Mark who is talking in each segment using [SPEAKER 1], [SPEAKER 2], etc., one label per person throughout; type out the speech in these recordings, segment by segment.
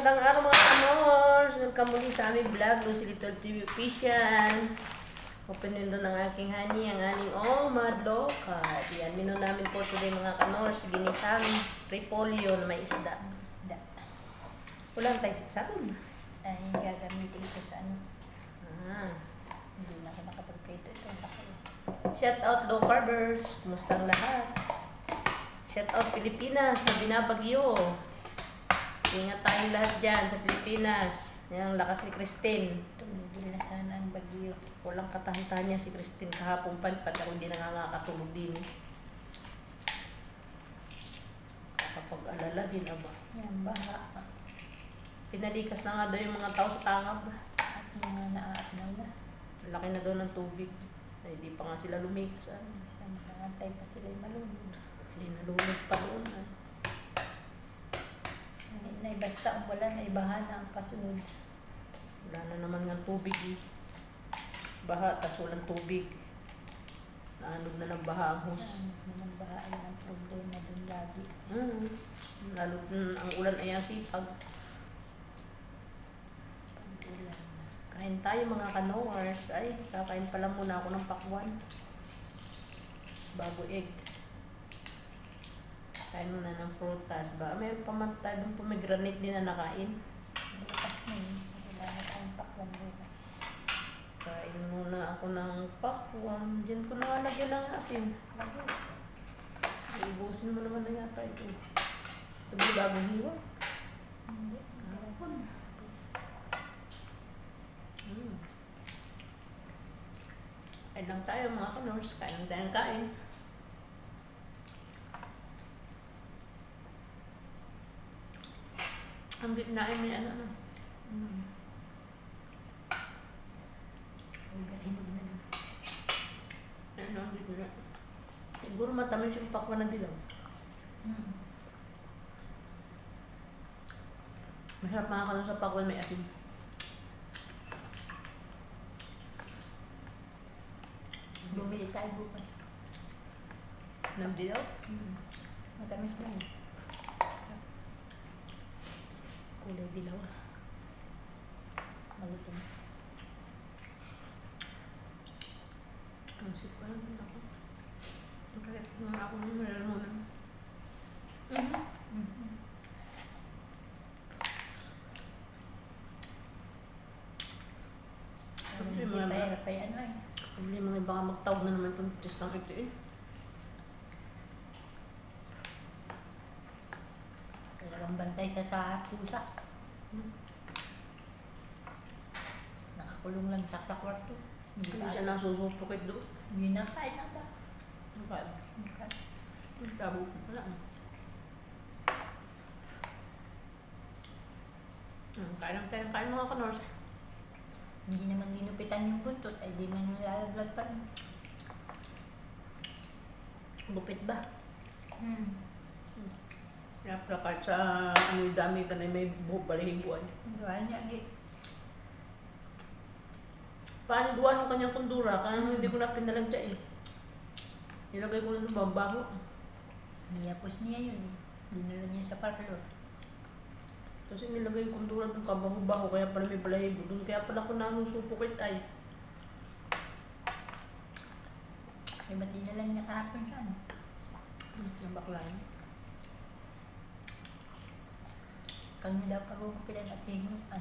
[SPEAKER 1] Magandang araw mga kamors! Welcome muli sa aming vlog, Lucy Little TV Official. Open nyo doon ang aking honey, ang aning madloka. Yan, menu namin po today mga kamors. Ginisang repolyo na may isda. Ulan tayo sabon.
[SPEAKER 2] Ay, gagamitin ko sa ano.
[SPEAKER 1] Hindi
[SPEAKER 2] na ako nakapag-prito ito.
[SPEAKER 1] Shout out low carbers. Kumusta ang lahat? Shout out Pilipinas na binabagyo. Ingat tayong lahat dyan sa Pilipinas. Yan ang lakas ni Christine.
[SPEAKER 2] Tumigil na sana ang bagyo.
[SPEAKER 1] Walang katahan-tahan niya si Christine kahapong panpat. Ako hindi nakakatulog din. Kapag-alala din aba.
[SPEAKER 2] Yan, baha.
[SPEAKER 1] Pinalikas na nga daw yung mga tao sa tangab.
[SPEAKER 2] At mga naaatnaw na.
[SPEAKER 1] Laki na daw ng tubig. Ay, di pa nga sila lumikas.
[SPEAKER 2] Nakantay pa sila yung malunod.
[SPEAKER 1] Hindi nalunod pa doon.
[SPEAKER 2] Basta ang wala na ibahan ang kasunod.
[SPEAKER 1] Wala na naman ng tubig eh. Baha, tas walang tubig. Naanod na ng baha ang hus.
[SPEAKER 2] Naman baha ay ang problema dun lagi.
[SPEAKER 1] Lalo ang ulan ay ang sipag. Kain tayo mga kanowers. Ay, kakain pala muna ako ng pakwan. Bago egg. Kain muna ng frutas ba? Mayroon pa man tayo ng pomegranate din na nakain.
[SPEAKER 2] Bukas na yun. Wala na tayong pakwan bukas.
[SPEAKER 1] Kain muna ako ng pakwan. Diyan ko na lagyan ng asin. Ibusin mo naman na yata ito. Sabi bagong hiwa.
[SPEAKER 2] Hindi.
[SPEAKER 1] Kain lang tayo mga kanors. Kain lang tayong kain. Ang gitnain niya ano.
[SPEAKER 2] Ang gahinog na lang.
[SPEAKER 1] Ano ang gitna? Siguro matamis yung pakwan na dilaw. Masarap mga kanors sa pakwan may asin.
[SPEAKER 2] Bumili tayo bukas.
[SPEAKER 1] Ng dilaw?
[SPEAKER 2] Matamis na yun.
[SPEAKER 1] Kulay dilaw.
[SPEAKER 2] Malutin.
[SPEAKER 1] Ang sip pa naman ako. Nakalit naman ako ng malalamunan.
[SPEAKER 2] Hindi tayo pa yan ay.
[SPEAKER 1] Hindi mga baka magtawag na naman itong test ng ito eh.
[SPEAKER 2] Talagang bantay ka sa pusa. Nakakulong lang sa kwarto.
[SPEAKER 1] Hindi siya nasusupukit doon.
[SPEAKER 2] Hindi na kain na ba?
[SPEAKER 1] Ang kain. Ang tabo ko pala. Kain mga kanors.
[SPEAKER 2] Hindi naman ginupitan yung buntot ay di man nilalaglag pa rin.
[SPEAKER 1] Gupit ba? Kaya pala kahit sa dami ka na may buhok balahibuan.
[SPEAKER 2] Gawa niya di.
[SPEAKER 1] Paano gawa ng kanyang kundura? Kaya hindi ko na pinalang siya eh. Nilagay ko na ng babaho.
[SPEAKER 2] Niyapos niya yun. Dinala niya sa parlor.
[SPEAKER 1] Kasi nilagay yung kundura ng kabaho-baho kaya pala may balahibo doon. Kaya pala ko nanusupukit ay.
[SPEAKER 2] Ay ba't dinala niya kahapon siya?
[SPEAKER 1] Yung bakla yun.
[SPEAKER 2] Kami daw pag-upilan at hinupan.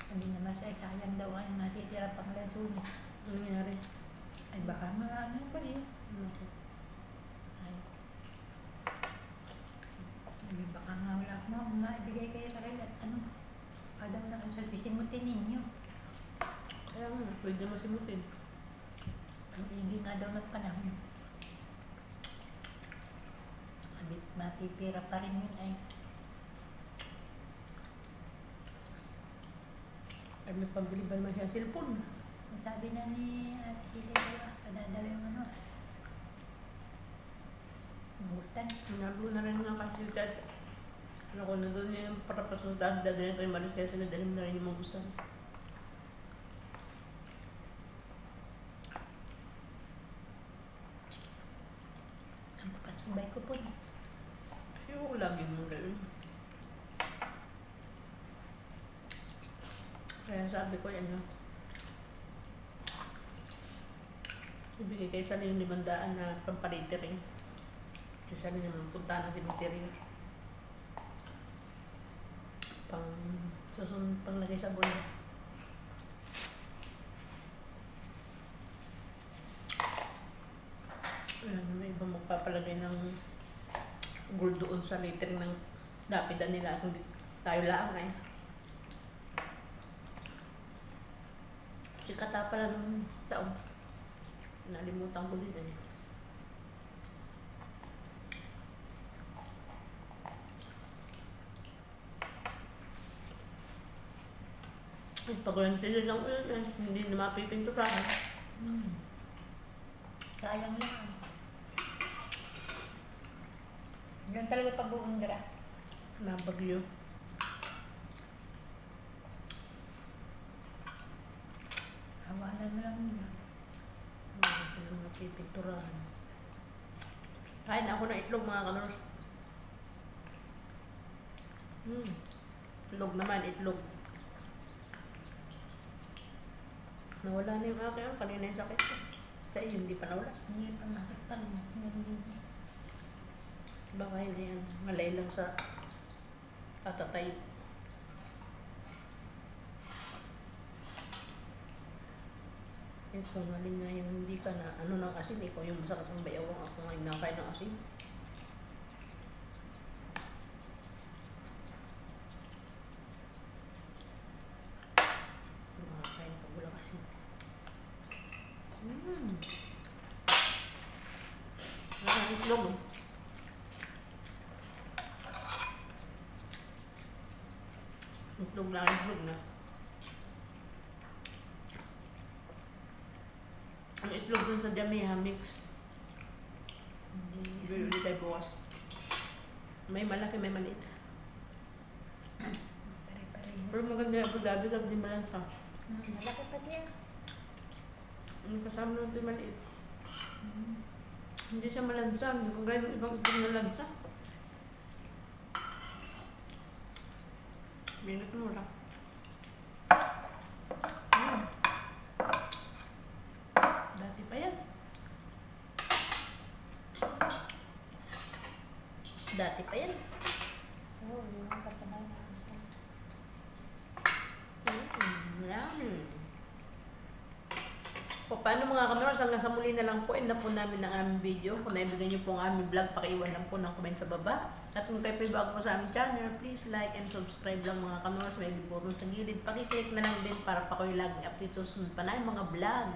[SPEAKER 2] Hindi naman siya sayang daw ang natitira pang lasunin.
[SPEAKER 1] Ano nangyari?
[SPEAKER 2] Ay baka mga ano pa rin. Ay. Ay baka nga wala mo. Maibigay kayo sa kayo at ano. Adam na ang salbisin mo ninyo.
[SPEAKER 1] Kaya nga, pwede naman simutin.
[SPEAKER 2] Hindi nga daw ng panahon. Abit matipira pa rin yun ay.
[SPEAKER 1] Ay may pambili ba naman siya cellphone?
[SPEAKER 2] Sabi na ni Ate Chile, padadala yung ano. Butan.
[SPEAKER 1] Nablo na rin nga kasi Ako na doon yung para pasuntahan dadalhin kayo malis kaya sila dalhin na rin yung mga gusto.
[SPEAKER 2] Ang pakasubay ko po.
[SPEAKER 1] Ayoko lagi mo rin. Kaya sabi ko yan na. Ibigay kayo sa yung 500 na pamparitering. Kasi sabi naman punta ng cemetery. Panglagay sa bola. Ayan, may iba magpapalagay ng gold doon sa lettering ng lapida nila at hindi tayo lang eh. Sikata pala ng taon. Nalimutan ko din eh. Pag-rentili lang ulit eh. Hindi na mapipinturahan.
[SPEAKER 2] Sayang lang. Yan talaga pag-uundra.
[SPEAKER 1] Nabagyo.
[SPEAKER 2] Hawalan mo lang yun.
[SPEAKER 1] Hindi sila mapipinturahan. Kain ako ng itlog mga kanors. Itlog naman, itlog. Nawala na yung aking kanina yung sakit. Sa iyo, hindi pa nawala.
[SPEAKER 2] Hindi pa nakita mo.
[SPEAKER 1] Baka hindi yan. Malay lang sa katatay. Eh, kung alin nga yung hindi ka na ano ng asin, ikaw yung masakit ng bayawang ako nga inakay ng asin. Nakakain pa bulang asin. Ang itlog. Itlog na itlog na. Ang itlog dun sa Jamiha mix. Hindi tayo bukas. May malaki, may maliit.
[SPEAKER 2] Pare-pareho.
[SPEAKER 1] Pero maganda yung Abu Dhabi, hindi malansa.
[SPEAKER 2] Malaki pa diyan.
[SPEAKER 1] Ang kasama nung di maliit. Hindi siya malansa. Hindi ko gaya ng ibang itlog na lansa. Minute mo lang. Dati pa yan. Dati pa yan.
[SPEAKER 2] Oo, yung kasama na.
[SPEAKER 1] Yummy. O paano mga kameras, hanggang sa muli na lang po, end na po namin ang aming video. Kung naibigan niyo po ang aming vlog, pakiiwan lang po ng comment sa baba. At kung kayo po bago po sa aming channel, please like and subscribe lang mga kameras. May button sa gilid. Pakiclick na lang din para pa kayo laging update sa susunod pa na yung mga vlog.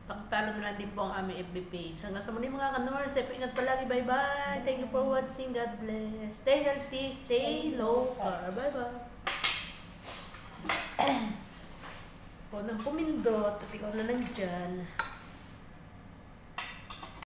[SPEAKER 1] Pakipalo na lang din po ang aming FB page. Hanggang sa muli mga kameras, ingat palagi. Bye-bye. Thank you for watching. God bless. Stay healthy, stay local. Bye-bye. Ikaw nang pumindot at ikaw na nandyan.